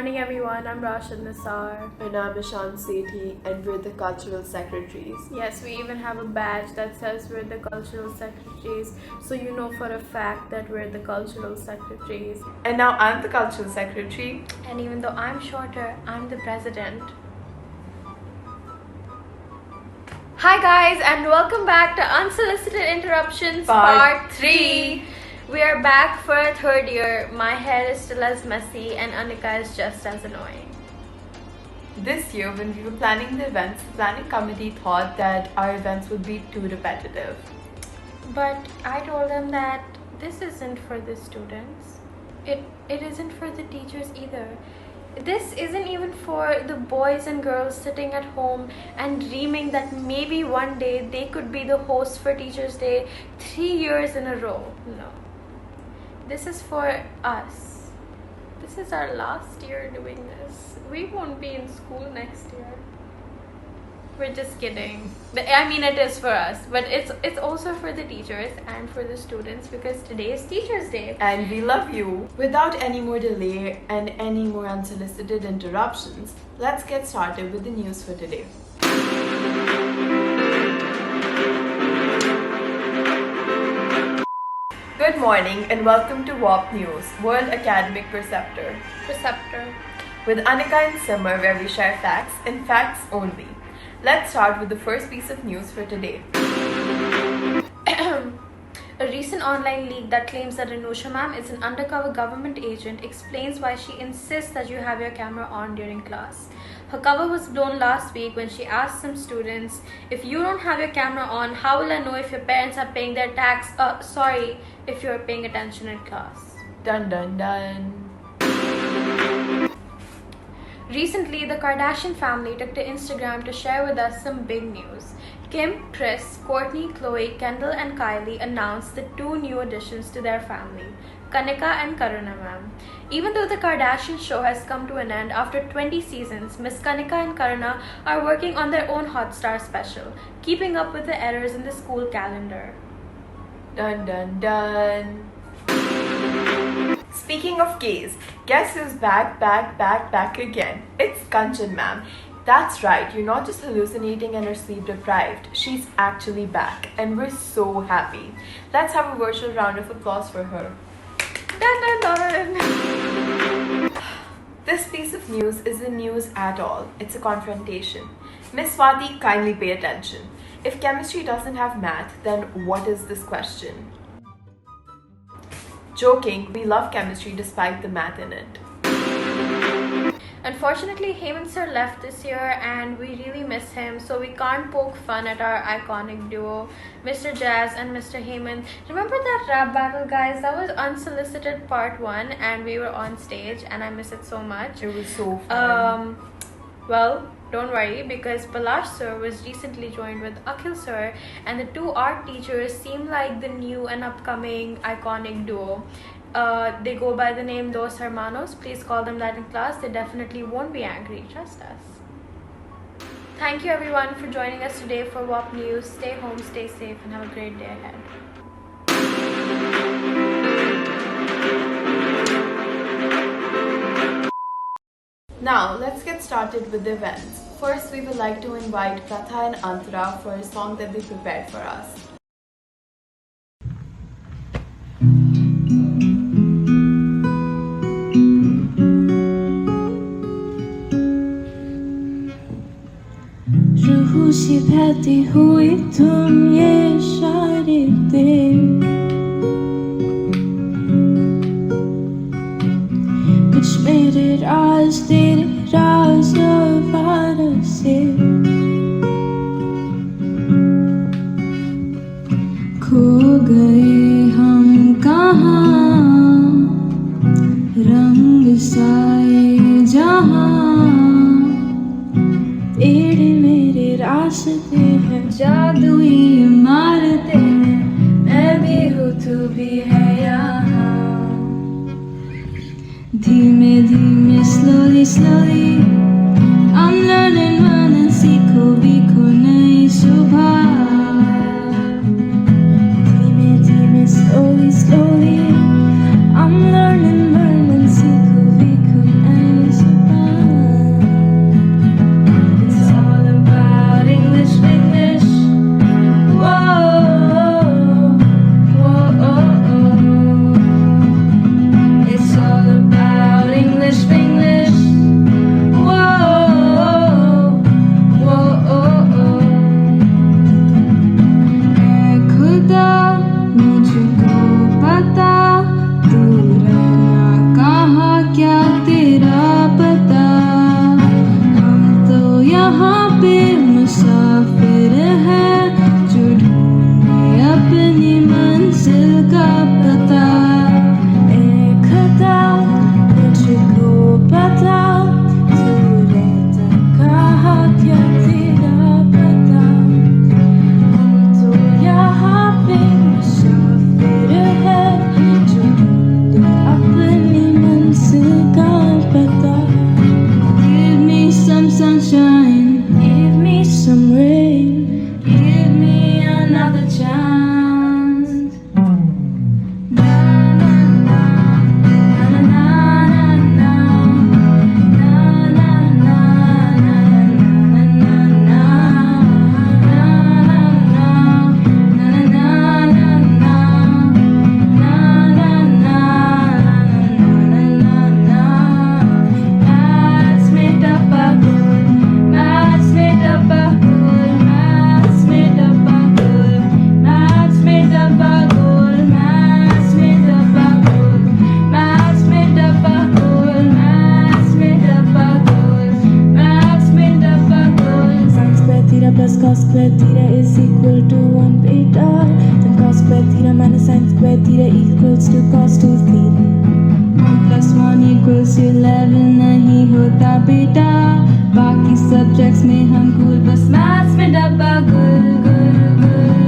morning everyone, I'm Rashid Nisar. And I'm Ishan Sethi, and we're the cultural secretaries. Yes, we even have a badge that says we're the cultural secretaries, so you know for a fact that we're the cultural secretaries. And now I'm the cultural secretary. And even though I'm shorter, I'm the president. Hi guys, and welcome back to Unsolicited Interruptions Part 3. We are back for a third year. My hair is still as messy and Anika is just as annoying. This year, when we were planning the events, the planning committee thought that our events would be too repetitive. But I told them that this isn't for the students. It isn't for the teachers either. This isn't even for the boys and girls sitting at home and dreaming that maybe one day they could be the host for Teachers' Day 3 years in a row. No. This is for us. This is our last year doing this. We won't be in school next year. We're just kidding. I mean, it is for us, but it's also for the teachers and for the students because today is Teachers' Day. And we love you. Without any more delay and any more unsolicited interruptions, let's get started with the news for today. Good morning and welcome to WAP News, World Academic Preceptor. With Anika and Simmer, where we share facts and facts only. Let's start with the first piece of news for today. A recent online leak that claims that Anusha ma'am is an undercover government agent explains why she insists that you have your camera on during class. Her cover was blown last week when she asked some students, if you don't have your camera on, how will I know if your parents are paying their tax? If you're paying attention in class. Dun dun dun. Recently, the Kardashian family took to Instagram to share with us some big news. Kim, Kris, Kourtney, Khloe, Kendall and Kylie announced the 2 new additions to their family, Kanika and Karuna ma'am. Even though the Kardashian show has come to an end after 20 seasons, Miss Kanika and Karuna are working on their own Hotstar special, keeping up with the errors in the school calendar. Dun dun dun. Speaking of gays, guess who's back again? It's Kanchan ma'am. That's right, you're not just hallucinating and are sleep deprived. She's actually back and we're so happy. Let's have a virtual round of applause for her. Dun dun dun! This piece of news isn't news at all. It's a confrontation. Miss Swati, kindly pay attention. If chemistry doesn't have math, then what is this question? Joking, we love chemistry despite the math in it. Unfortunately, Hemant sir left this year and we really miss him, so we can't poke fun at our iconic duo, Mr. Jazz and Mr. Hemant. Remember that rap battle, guys? That was Unsolicited Part 1 and we were on stage and I miss it so much. It was so fun. Well, don't worry because Palash sir was recently joined with Akhil sir and the 2 art teachers seem like the new and upcoming iconic duo. They go by the name Dos Hermanos. Please call them that in class. They definitely won't be angry. Trust us. Thank you everyone for joining us today for WAP News. Stay home, stay safe and have a great day ahead. Now, let's get started with the events. First, we would like to invite Pratha and Antara for a song that they prepared for us. रूह सी बहती हुई तुम ये इशारे दे कुछ मेरे राज तेरे राज आवारा से खो गए हम कहाँ रंग साए जहाँ तेरे मेरे रास्ते हैं जादुई इमारतें हैं मैं भी हूँ तू भी है यहाँ धीमे धीमे slowly I'm learning मन सीखो बीखो नई सुबह धीमे धीमे slowly I'm learning सीखो बीखो नई सुबह sunshine, give me some rain, give me another chance. Na na na, na na na na, na na na, na na na, plus cos square theta is equal to 1 beta. Then cos square theta minus sin square theta equals to cos 2 theta. 1 plus 1 equals 11 नहीं होता बेटा. बाकी subjects में हम cool बस maths में डब्बा Gul Gul Gul.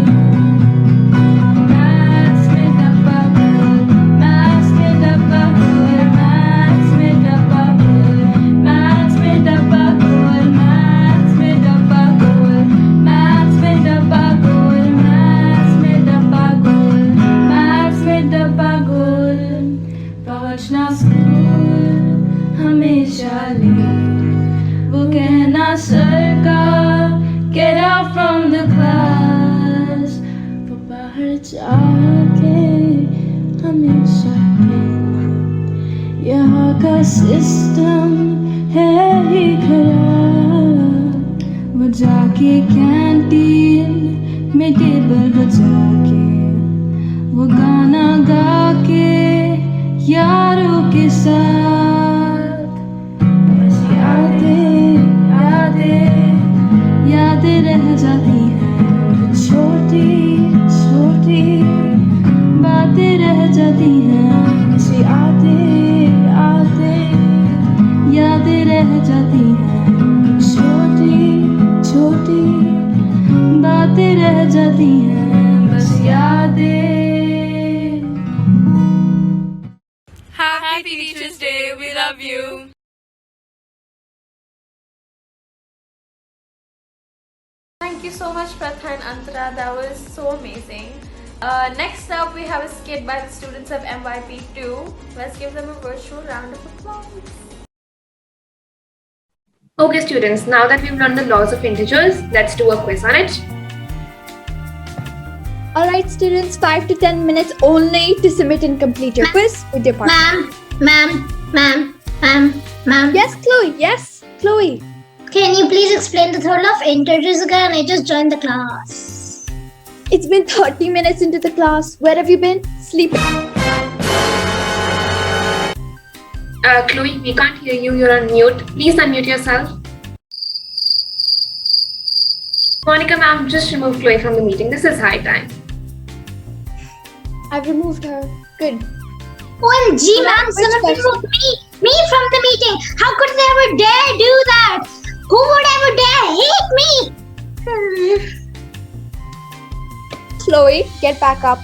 Maths में डब्बा गुल, मैथ्स में डब्बा गुल, मैथ्स में डब्बा गुल, मैथ्स में डब्बा गुल, मैथ्स में डब्बा गुल, मैथ्स में डब्बा गुल, मैथ्स में डब्बा गुल, मैथ्स में डब्बा गुल. पहुंचना स्कूल हमेशा लेट, वो कहना सर का get out from the class. वो बाहर जाके हमेशा कहना यहाँ का सिस्टम है ही खराब. वो जाके कैंटीन में टेबल बजा के वो गाना गा के यारों के साथ बस यादें रह जाती हैं. छोटी छोटी बातें रह जाती हैं. बस यादें रह जाती हैं. छोटी छोटी बातें रह जाती हैं. बस यादें. Happy Teachers Day. We love you. Thank you so much, Pratha and Antara. That was so amazing. Next up, we have a skit by the students of MYP2. Let's give them a virtual round of applause. Okay students, now that we've learned the laws of integers, let's do a quiz on it. Alright students, 5 to 10 minutes only to submit and complete your quiz with your partner. Ma'am. Yes, Chloe. Yes, Chloe. Can you please explain the third law of integers again? I just joined the class. It's been 30 minutes into the class. Where have you been? Sleeping. Chloe, we can't hear you. You're on mute. Please unmute yourself. Monica ma'am, just remove Chloe from the meeting. This is high time. I've removed her. Good. OMG, ma'am, someone removed me from the meeting. How could they ever dare do that? Who would ever dare hate me? Chloe, get back up.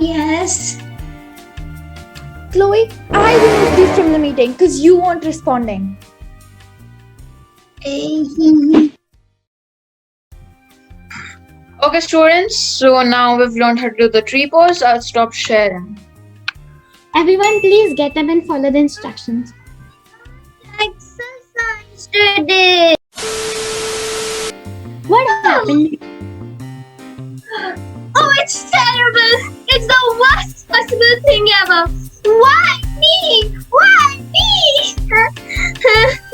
Yes. Chloe, I removed you from the meeting because you weren't responding. Okay students, so now we've learned how to do the tree pose. I'll stop sharing. Everyone, please get up and follow the instructions. Exercise today. What happened? Oh, it's terrible. It's the worst possible thing ever. Why me? Why me? There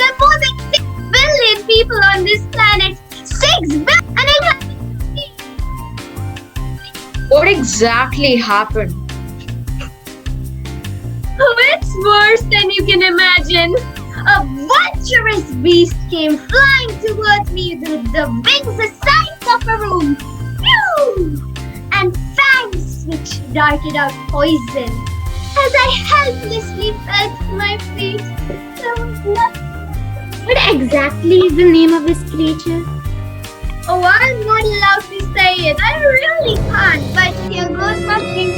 are more than 6 billion people on this planet. 6 billion. And it happened to me. What exactly happened? Oh, it's worse than you can imagine. A vulturous beast came flying towards me with the wings the size of a room. Phew! And fangs which darted out poison. As I helplessly fell to my feet, there was nothing. What exactly is the name of this creature? Oh, I'm not allowed to say it. I really can't. But here goes nothing.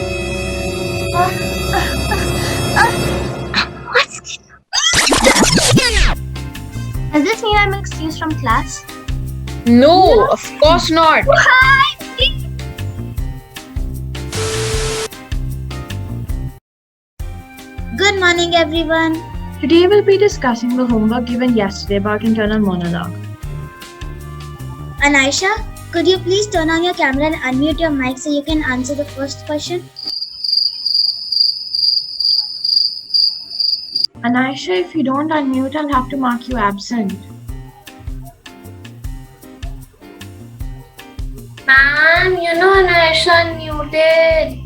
What's Does this mean I'm excused from class? No, of course not. Hi! Good morning, everyone. Today we'll be discussing the homework given yesterday about internal monologue. Anaisha, could you please turn on your camera and unmute your mic so you can answer the first question? Anaisha, if you don't unmute, I'll have to mark you absent. Ma'am, Anaisha unmuted.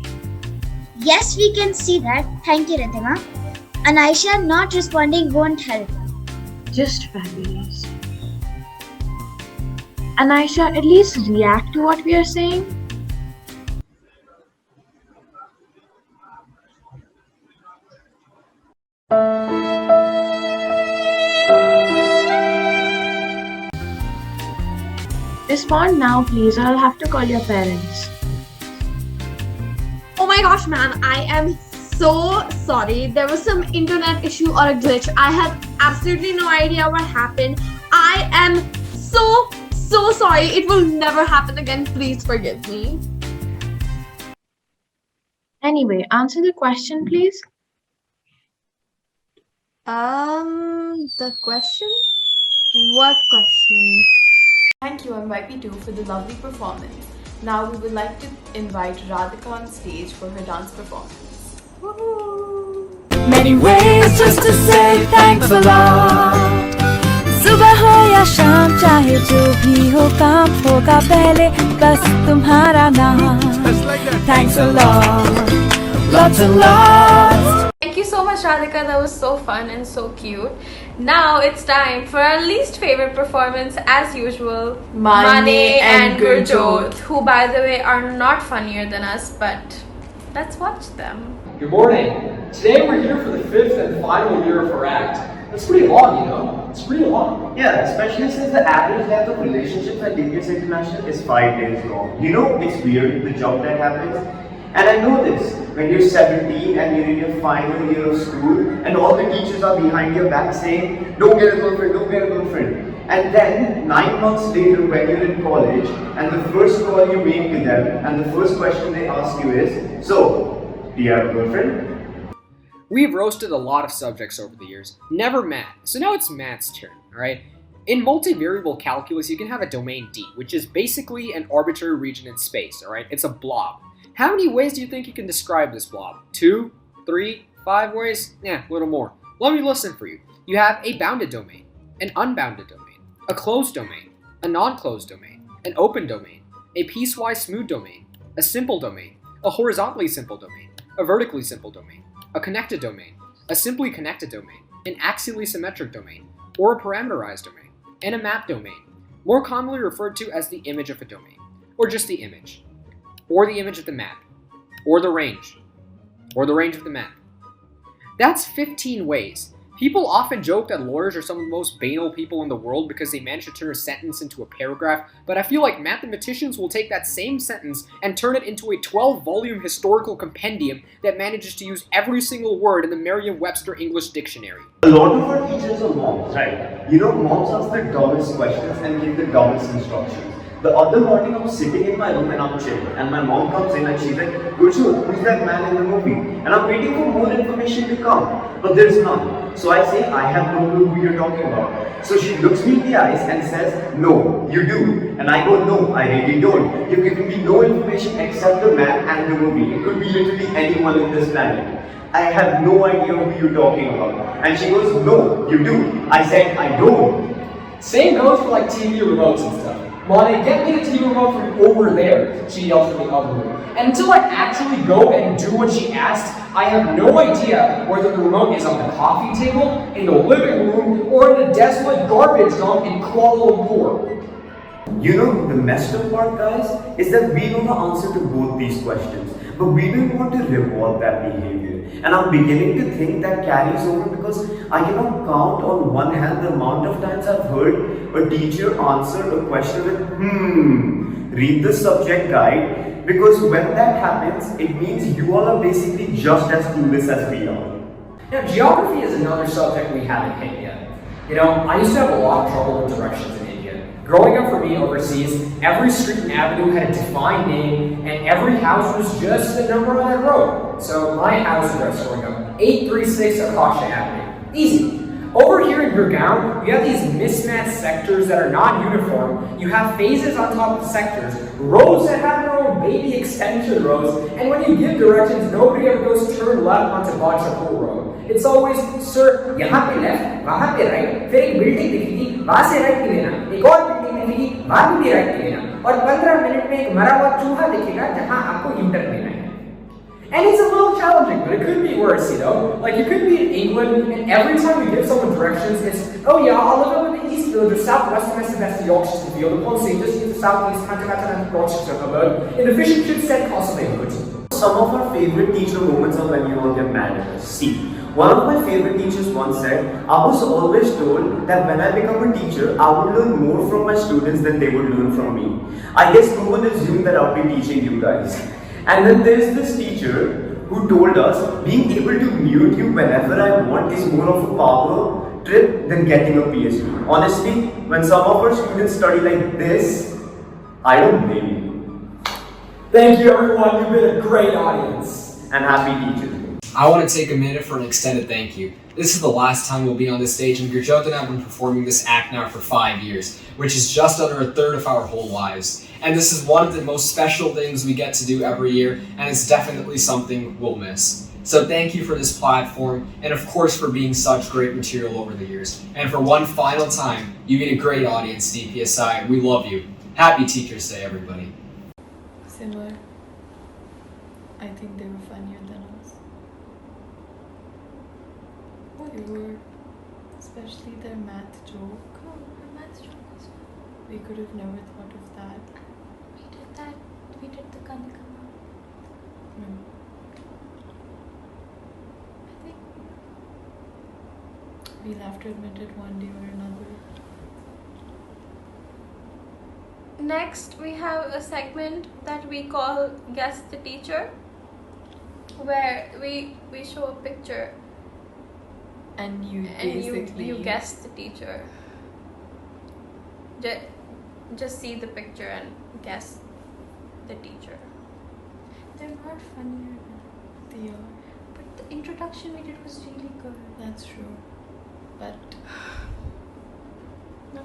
Yes, we can see that. Thank you, Ritima. Anaisha not responding won't help. Just fabulous. Anaisha, at least react to what we are saying. Respond now, please, or I'll have to call your parents. Oh my gosh, ma'am, I am so sorry. There was some internet issue or a glitch. I have absolutely no idea what happened. I am so sorry. It will never happen again. Please forgive me. Anyway, answer the question, please. The question? What question? Thank you MYP2 for the lovely performance. Now we would like to invite Radhika on stage for her dance performance. Woohoo! Many ways just to say thanks a lot. सुबह हो या शाम चाहे जो भी हो काम होगा पहले बस तुम्हारा नाम. Thanks a lot. Lots and lots. Thank you so much, Radhika. That was so fun and so cute. Now it's time for our least favorite performance, as usual, Mane and Gurjot, who, by the way, are not funnier than us, but let's watch them. Good morning. Today we're here for the 5th and final year of our act. That's pretty long, It's pretty long. Yeah, especially since the average length of relationships at DPS International is 5 days long. It's weird, the job that happens. And I know this, when you're 17 and you're in your final year of school and all the teachers are behind your back saying, don't get a girlfriend, don't get a girlfriend. And then 9 months later when you're in college and the first call you make to them and the first question they ask you is, so, do you have a girlfriend? We've roasted a lot of subjects over the years, never math. So now it's math's turn, alright? In multivariable calculus, you can have a domain D, which is basically an arbitrary region in space, alright? It's a blob. How many ways do you think you can describe this blob? 2, 3, 5 ways? Yeah, a little more. Let me listen for you. You have a bounded domain, an unbounded domain, a closed domain, a non-closed domain, an open domain, a piecewise smooth domain, a simple domain, a horizontally simple domain, a vertically simple domain, a connected domain, a simply connected domain, an axially symmetric domain, or a parameterized domain, and a map domain, more commonly referred to as the image of a domain, or just the image, or the image of the map, or the range of the map. That's 15 ways. People often joke that lawyers are some of the most banal people in the world because they manage to turn a sentence into a paragraph, but I feel like mathematicians will take that same sentence and turn it into a 12-volume historical compendium that manages to use every single word in the Merriam-Webster English Dictionary. A lot of our teachers are moms, right? Moms ask the dumbest questions and give the dumbest instructions. The other morning I was sitting in my room and I'm chilling and my mom comes in and she's like, Gurjot, who's that man in the movie? And I'm waiting for more information to come, but there's none. So I say, I have no clue who you're talking about. So she looks me in the eyes and says, no, you do. And I go, no, I really don't. You've given me no information except the map and the movie. It could be literally anyone in this planet. I have no idea who you're talking about. And she goes, no, you do. I said, I don't. Same goes for like TV remotes and stuff. Mane, get me the TV remote from over there, she yells from the other room. And until I actually go and do what she asked, I have no idea whether the remote is on the coffee table, in the living room, or in a desolate garbage dump in Kuala Lumpur. The messed up part, guys, is that we know the answer to both these questions, but we don't want to reward that behavior. And I'm beginning to think that carries over because I cannot count on one hand the amount of times I've heard a teacher answer a question with, read the subject guide, because when that happens, it means you all are basically just as clueless as we are. Now, geography is another subject we haven't hit yet. You know, I used to have a lot of trouble with directions in India. Growing up for me overseas, every street and avenue had a defined name, and every house was just a number on that road. So my house address growing up, 836 Akasha Avenue. Easy. Over here in Gurgaon, you have these mismatched sectors that are non-uniform. You have phases on top of sectors, roads that have their own baby extension roads, and when you give directions, nobody ever goes turn left onto Badshapur Road. It's always, sir, यहाँ पे left, वहाँ पे right, फिर एक building दिखेगी, वहाँ से right लेना, एक और building दिखेगी, वहाँ भी right लेना, और 15 मिनट में एक मरा हुआ चूहा दिखेगा, जहाँ आपको U-turn लेना है. And it's a little challenging, but it could be worse, you know? Like, you could be in England, and every time you give someone directions, it's, oh yeah, I'll live over in the East Village, or Southwest West Yorkshire Field, upon saying just use the Southeast, Yorkshire Suburb, in the fishing ship said Castle Neighborhood. Some of our favorite teacher moments are when you all get mad at us. See, one of my favorite teachers once said, I was always told that when I become a teacher, I would learn more from my students than they would learn from me. I guess no one assumed that I'll be teaching you guys. And then there's this teacher who told us being able to mute you whenever I want is more of a power trip than getting a PhD. Honestly, when some of our students study like this, I don't blame you. Thank you everyone, you've been a great audience. And happy teachers. I want to take a minute for an extended thank you. This is the last time we'll be on this stage, and Gurjot and I have been performing this act now for 5 years, which is just under a third of our whole lives. And this is one of the most special things we get to do every year, and it's definitely something we'll miss. So thank you for this platform, and of course for being such great material over the years. And for one final time, you've been a great audience, DPSI. We love you. Happy Teachers Day, everybody. Similar. I think they were funnier than us. They were, especially their math joke. Oh, our math joke was fun. We could have never thought of that. We did that. We did the Kanikama. I think We'll have to admit it one day or another. next we have a segment that we call Guess the Teacher, where we show a picture And you and basically you guess the teacher. Just see the picture and guess the teacher. They're not funnier, they are. but the introduction we did was really good. That's true. But No.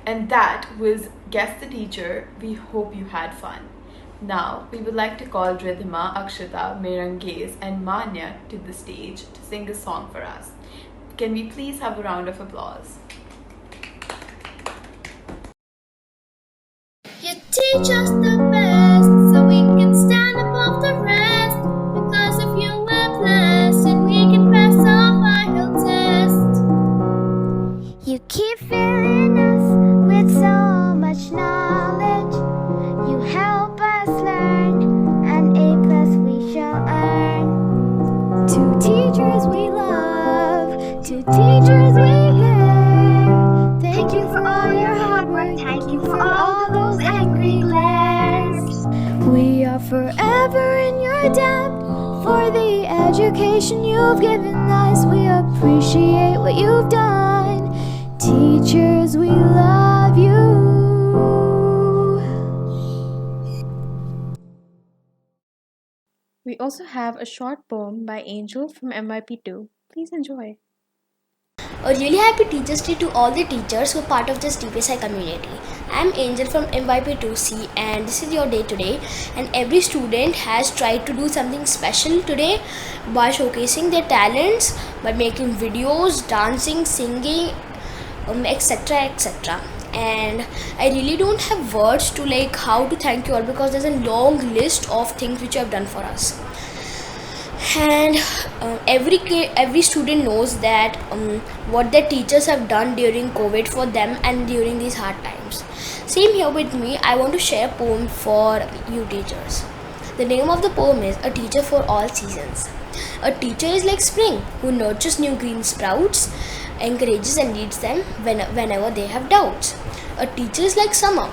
And that was Guess the Teacher. We hope you had fun. Now, we would like to call Ridhima, Akshita, Merangaze and Manya to the stage to sing a song for us. Can we please have a round of applause? Your teach us the best so we can stand above the rest. Because of you we're blessed and we can pass our final test. You keep filling us with so much knowledge. You help us learn, and A+ we shall earn. To teachers we love, to teachers we care. Thank you for all your hard work, thank you for all those angry glares. We are forever in your debt for the education you've given us. We appreciate what you've done. Teachers, we love you. We also have a short poem by Angel from MYP2. Please enjoy. A really happy Teachers Day to all the teachers who are part of this DPSI community. I'm Angel from MYP2C and this is your day today, and every student has tried to do something special today by showcasing their talents, by making videos, dancing, singing, etc, etc. And I really don't have words to how to thank you all, because there's a long list of things which you have done for us. And every student knows that what their teachers have done during COVID for them and during these hard times. Same here with me. I want to share a poem for you teachers. The name of the poem is A Teacher for All Seasons. A teacher is like spring, who nurtures new green sprouts, encourages and leads them whenever they have doubts. A teacher is like summer,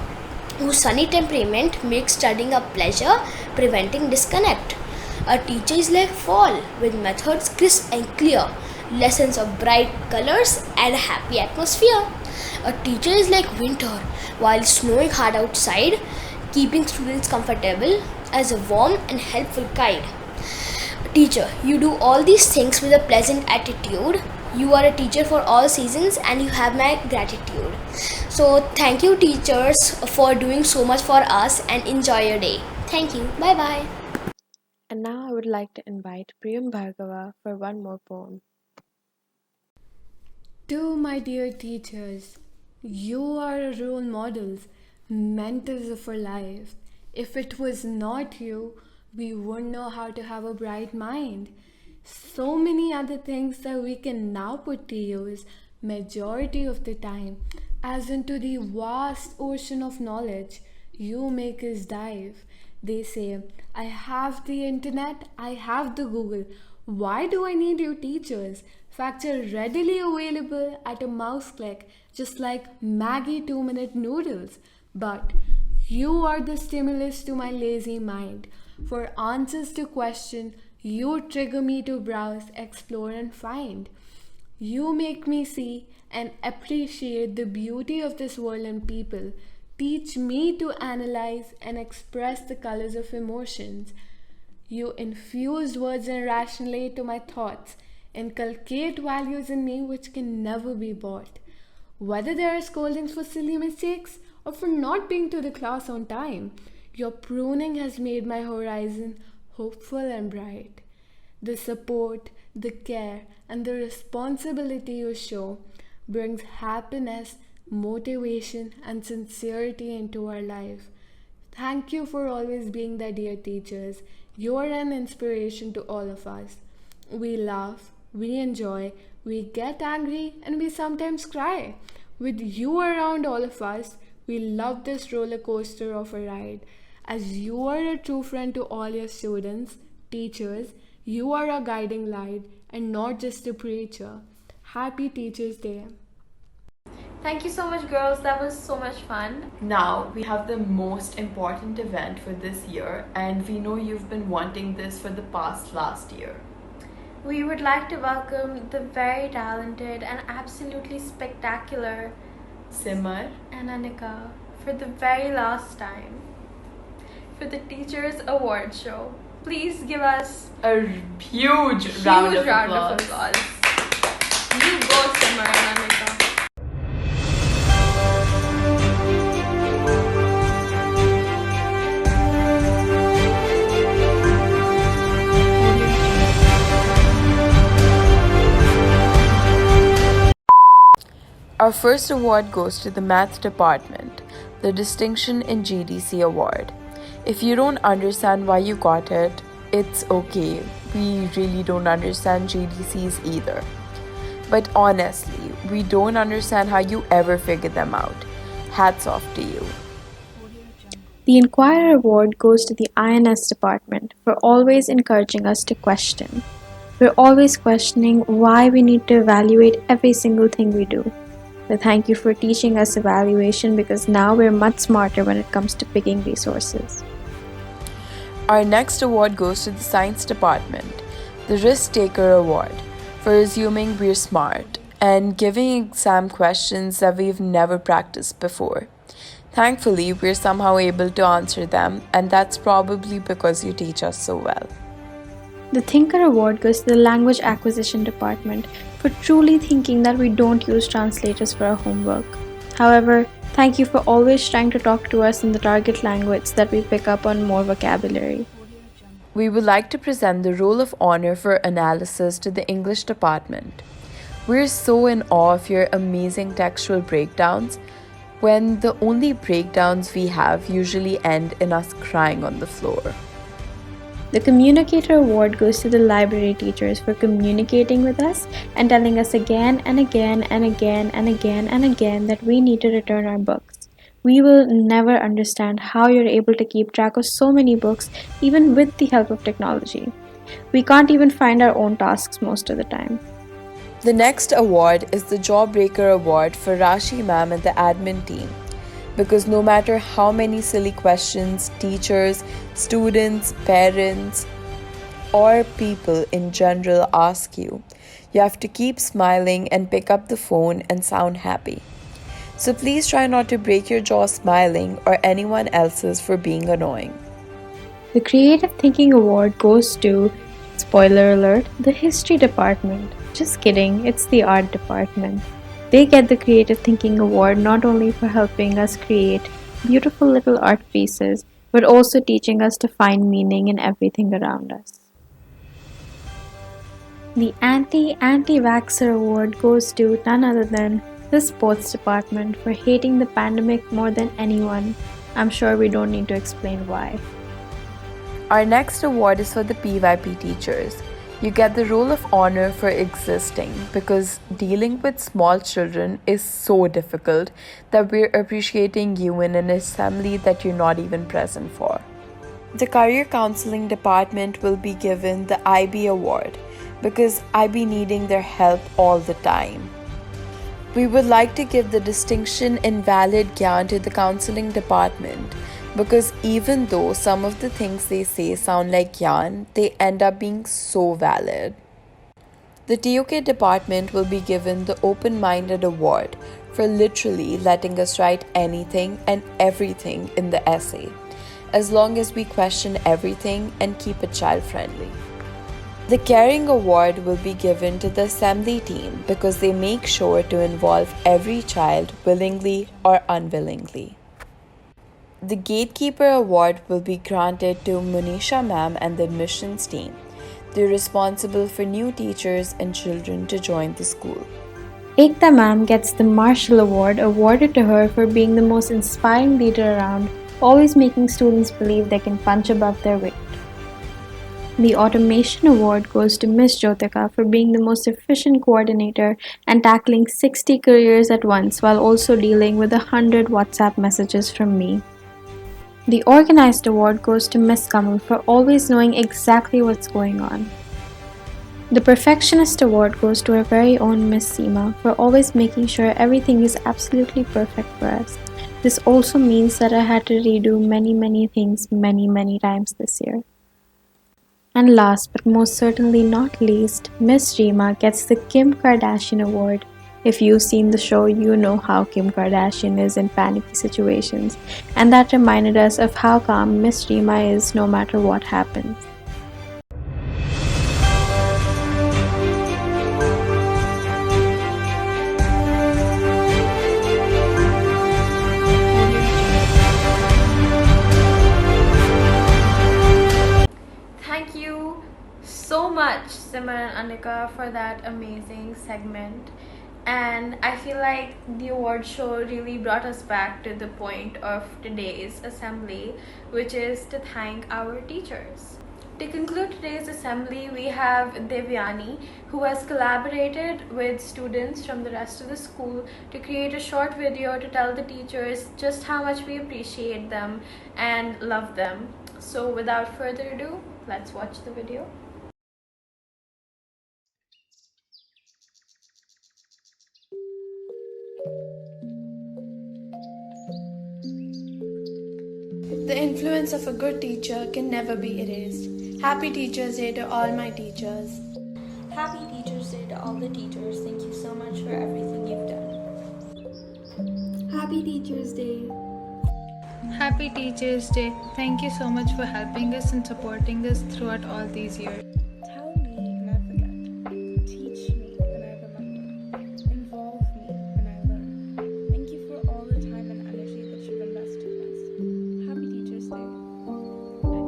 whose sunny temperament makes studying a pleasure, preventing disconnect. A teacher is like fall, with methods crisp and clear, lessons of bright colors and a happy atmosphere. A teacher is like winter, while snowing hard outside, keeping students comfortable as a warm and helpful guide. Teacher, you do all these things with a pleasant attitude. You are a teacher for all seasons and you have my gratitude. So thank you teachers for doing so much for us, and enjoy your day. Thank you. Bye bye. And now I would like to invite Priyam Bhargava for one more poem. To my dear teachers, you are role models, mentors for life. If it was not you, we wouldn't know how to have a bright mind. So many other things that we can now put to use majority of the time, as into the vast ocean of knowledge you make us dive. They say, I have the internet, I have the Google. Why do I need you teachers? Facts are readily available at a mouse click, just like Maggie 2-minute noodles. But you are the stimulus to my lazy mind. For answers to question, you trigger me to browse, explore and find. You make me see and appreciate the beauty of this world and people. Teach me to analyze and express the colors of emotions. You infuse words and rationality to my thoughts, inculcate values in me which can never be bought. Whether there are scoldings for silly mistakes or for not being to the class on time, your pruning has made my horizon hopeful and bright. The support, the care, and the responsibility you show brings happiness, motivation, and sincerity into our life. Thank you for always being there, dear teachers. You are an inspiration to all of us. We laugh, we enjoy, we get angry, and we sometimes cry. With you around all of us, we love this roller coaster of a ride. As you are a true friend to all your students, teachers, you are a guiding light and not just a preacher. Happy Teachers' Day. Thank you so much, girls. That was so much fun. Now we have the most important event for this year, and we know you've been wanting this for the last year. We would like to welcome the very talented and absolutely spectacular Simar and Anika for the very last time for the Teachers Award Show. Please give us a huge round of applause. You go, Simar and Anika. Our first award goes to the Math Department. the Distinction in GDC Award. If you don't understand why you got it, it's okay. We really don't understand GDCs either. But honestly, we don't understand how you ever figured them out. Hats off to you. The Inquirer Award goes to the INS department for always encouraging us to question. We're always questioning why we need to evaluate every single thing we do. So thank you for teaching us evaluation, because now we're much smarter when it comes to picking resources. Our next award goes to the Science Department, the Risk Taker Award, for assuming we're smart and giving exam questions that we've never practiced before. Thankfully, we're somehow able to answer them, and that's probably because you teach us so well. The Thinker Award goes to the Language Acquisition Department for truly thinking that we don't use translators for our homework. However, thank you for always trying to talk to us in the target language so that we pick up on more vocabulary. We would like to present the Roll of Honor for Analysis to the English Department. We're so in awe of your amazing textual breakdowns, when the only breakdowns we have usually end in us crying on the floor. The Communicator Award goes to the library teachers for communicating with us and telling us again and again and again and again and again that we need to return our books. We will never understand how you're able to keep track of so many books even with the help of technology. We can't even find our own tasks most of the time. The next award is the Jawbreaker Award for Rashi ma'am and the admin team. Because no matter how many silly questions teachers, students, parents, or people in general ask you, you have to keep smiling and pick up the phone and sound happy. So please try not to break your jaw smiling or anyone else's for being annoying. The Creative Thinking Award goes to, spoiler alert, the History Department. Just kidding, it's the Art Department. They get the Creative Thinking Award not only for helping us create beautiful little art pieces, but also teaching us to find meaning in everything around us. The Anti-Vaxxer Award goes to none other than the Sports Department for hating the pandemic more than anyone. I'm sure we don't need to explain why. Our next award is for the PYP teachers. You get the Roll of Honor for existing, because dealing with small children is so difficult that we're appreciating you in an assembly that you're not even present for. The Career Counseling Department will be given the IB Award, because I be needing their help all the time. We would like to give the distinction Invalid Gyan to the Counseling Department, because even though some of the things they say sound like yarn, they end up being so valid. The TOK department will be given the Open-Minded Award for literally letting us write anything and everything in the essay, as long as we question everything and keep it child-friendly. The Caring Award will be given to the assembly team because they make sure to involve every child willingly or unwillingly. The Gatekeeper Award will be granted to Monisha ma'am and the admissions team. They're responsible for new teachers and children to join the school. Ekta ma'am gets the Marshall Award awarded to her for being the most inspiring leader around, always making students believe they can punch above their weight. The Automation Award goes to Miss Jyotika for being the most efficient coordinator and tackling 60 careers at once while also dealing with 100 WhatsApp messages from me. The Organized Award goes to Miss Kamal for always knowing exactly what's going on. The Perfectionist Award goes to our very own Miss Seema for always making sure everything is absolutely perfect for us. This also means that I had to redo many things many times this year. And last but most certainly not least, Miss Reema gets the Kim Kardashian Award. If you've seen the show, you know how Kim Kardashian is in panicky situations, and that reminded us of how calm Miss Reema is no matter what happens. Thank you so much, Simran and Anika, for that amazing segment. And I feel like the award show really brought us back to the point of today's assembly, which is to thank our teachers. To conclude today's assembly, we have Devyani, who has collaborated with students from the rest of the school to create a short video to tell the teachers just how much we appreciate them and love them. So without further ado, let's watch the video. The influence of a good teacher can never be erased. Happy Teachers Day to all my teachers. Happy Teachers Day to all the teachers. Thank you so much for everything you've done. Happy Teachers Day. Happy Teachers Day. Thank you so much for helping us and supporting us throughout all these years. Tell me and I forget. Teach me and I remember. Involve me and I learn. Thank you for all the time and energy that you've invested in us. Happy Teachers Day.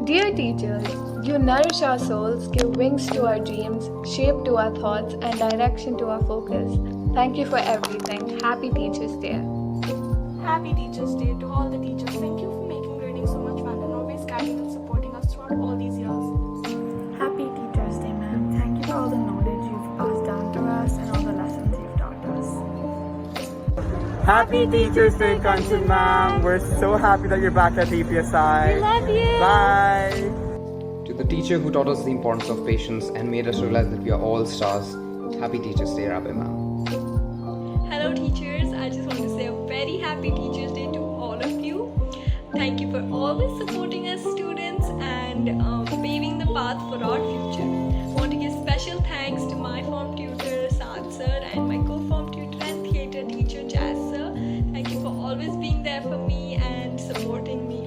Dear teachers, you nourish our souls, give wings to our dreams, shape to our thoughts, and direction to our focus. Thank you for everything. Happy Teachers Day. Happy Teachers Day to all the teachers. Thank you for making learning so much fun and always guiding and supporting us throughout all these years. Happy Teachers Day, ma'am. Thank you for all the knowledge you've passed down to us and all the lessons you've taught us. Happy Teachers Day, Kanchan ma'am. We're so happy that you're back at EPSI. We love you. Bye. To the teacher who taught us the importance of patience and made us realize that we are all stars. Happy Teachers Day, Rabbi ma'am. Hello teachers, I just want to say a very happy Teachers Day to all of you. Thank you for always supporting us students and paving the path for our future. I want to give special thanks to my form tutor Saad sir and my co-form tutor and theatre teacher Jazz sir. Thank you for always being there for me and supporting me.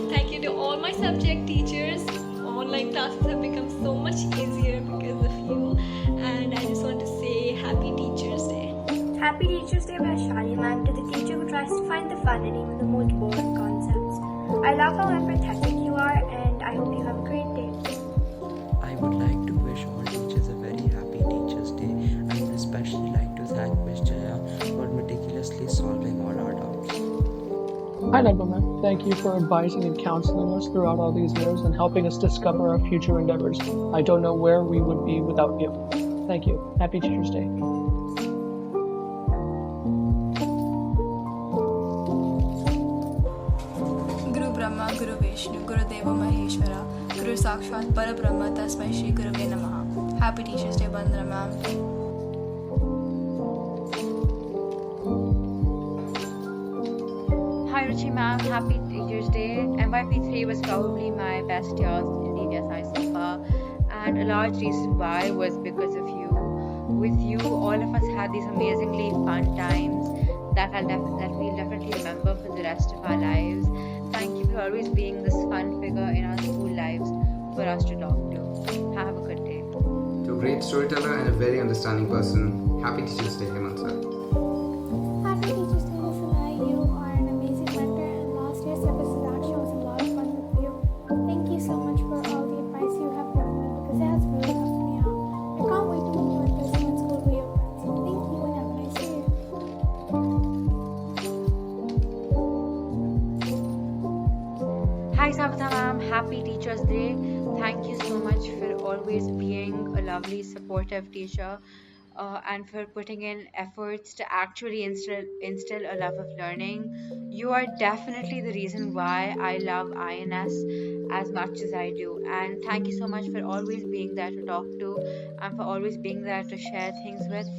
Thank you to all my subject teachers. Online classes have become so much easier because of you, and I just want to say Happy Teachers Day. Happy Teachers Day by Shani ma'am, to the teacher who tries to find the fun in even the most boring concepts. I love how empathetic you are and I hope you have a great day. I would like to wish all teachers a very happy Teachers Day. I would especially like to thank Ms. Jaya for meticulously solving all our doubts. Hi Nagma ma'am. Thank you for advising and counseling us throughout all these years and helping us discover our future endeavors. I don't know where we would be without you. Thank you. Happy Teachers Day. Guru Brahma, Guru Vishnu, Guru Deva Maheshwara, Guru Sakshat Parabrahma Tasmai Shri Gurave Namaha. Happy Teachers Day, Bandra ma'am. Hi Ruchi ma'am, happy Teachers Day. MYP3 was probably my best years in DVSI so far, and a large reason why was because of you. With you, all of us had these amazingly fun times that we'll definitely remember for the rest of our lives. Thank you for always being this fun figure in our school lives for us to talk to. Have a good day. To a great storyteller and a very understanding person, Happy Teachers Day, Hemant sir. Happy Teachers Day, Miss Anai. You are an amazing mentor, and last year's episode actually was a lot of fun with you. Thank you so much for all the advice you have given me because it has really helped me out. I can't wait to meet you in person when school reopens. Thank you and have a nice day. Hi Samantha ma'am, happy Teachers Day. Thank you so much for always being a lovely, supportive teacher and for putting in efforts to actually instill a love of learning. You are definitely the reason why I love INS as much as I do. And thank you so much for always being there to talk to and for always being there to share things with.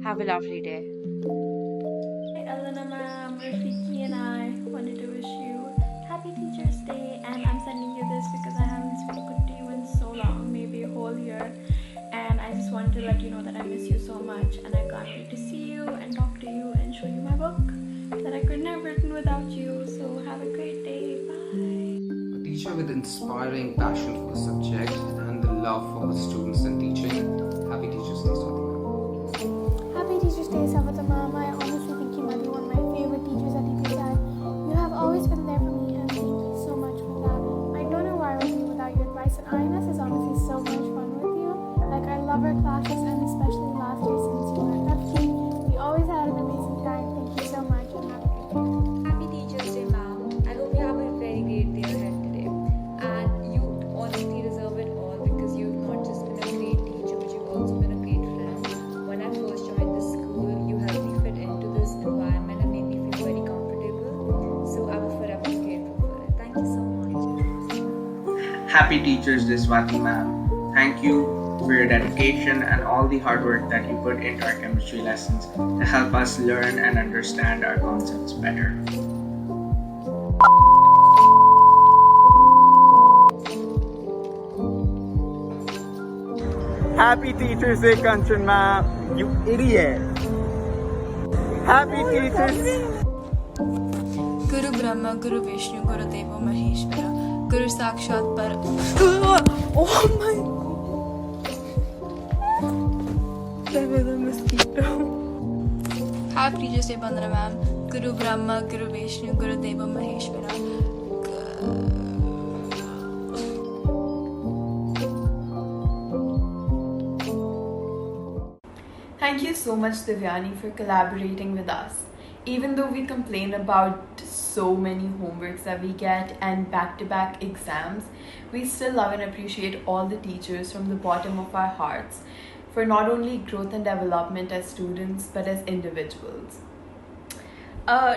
Have a lovely day. Hi Elena ma'am, Rafiki and I wanted to wish you Happy Teachers Day, and I'm sending you this because I haven't spoken to you in so long, maybe a whole year, and I just wanted to let you know that I miss you so much and I can't wait to see you and talk to you and show you my book that I couldn't have written without you. So have a great day. Bye. A teacher with inspiring passion for the subject and the love for her students and teaching. Happy Teachers Day, Swati ma'am. Happy Teachers Day, Savita ma'am. I honestly think you might be one of my favorite teachers at EPSI. You have always been there for me and thank you so much for that. I don't know where I would be without your advice, and INS is honestly so much fun with you. Like, I love our classes and especially last year since you Happy Teachers Day, Swati ma'am. Thank you for your dedication and all the hard work that you put into our chemistry lessons to help us learn and understand our concepts better. Happy Teachers Day, Kanchan ma'am. You idiot. Happy Teachers Day. Guru Brahma, Guru Vishnu, Guru Deva Maheshwara, Guru Sakshat Par. Oh my! There was a mosquito. Happy Teachers Day, Bandana ma'am. Guru Brahma, Guru Vishnu, Guru Deva Maheshwara. Thank you so much, Divyani, for collaborating with us. Even though we complain about so many homeworks that we get and back-to-back exams, we still love and appreciate all the teachers from the bottom of our hearts for not only growth and development as students, but as individuals.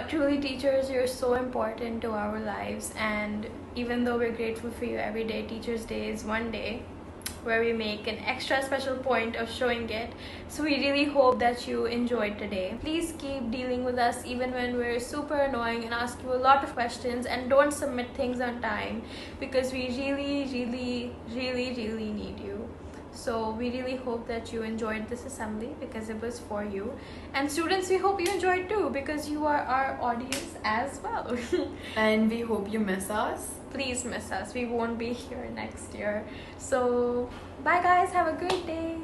Truly, teachers, you're so important to our lives, and even though we're grateful for you every day, Teachers Day is one day where we make an extra special point of showing it. So we really hope that you enjoyed today. Please keep dealing with us even when we're super annoying and ask you a lot of questions, and don't submit things on time because we really need you. So we really hope that you enjoyed this assembly because it was for you. And students, we hope you enjoyed too because you are our audience as well. And we hope you miss us. Please miss us. We won't be here next year. So bye guys, have a good day.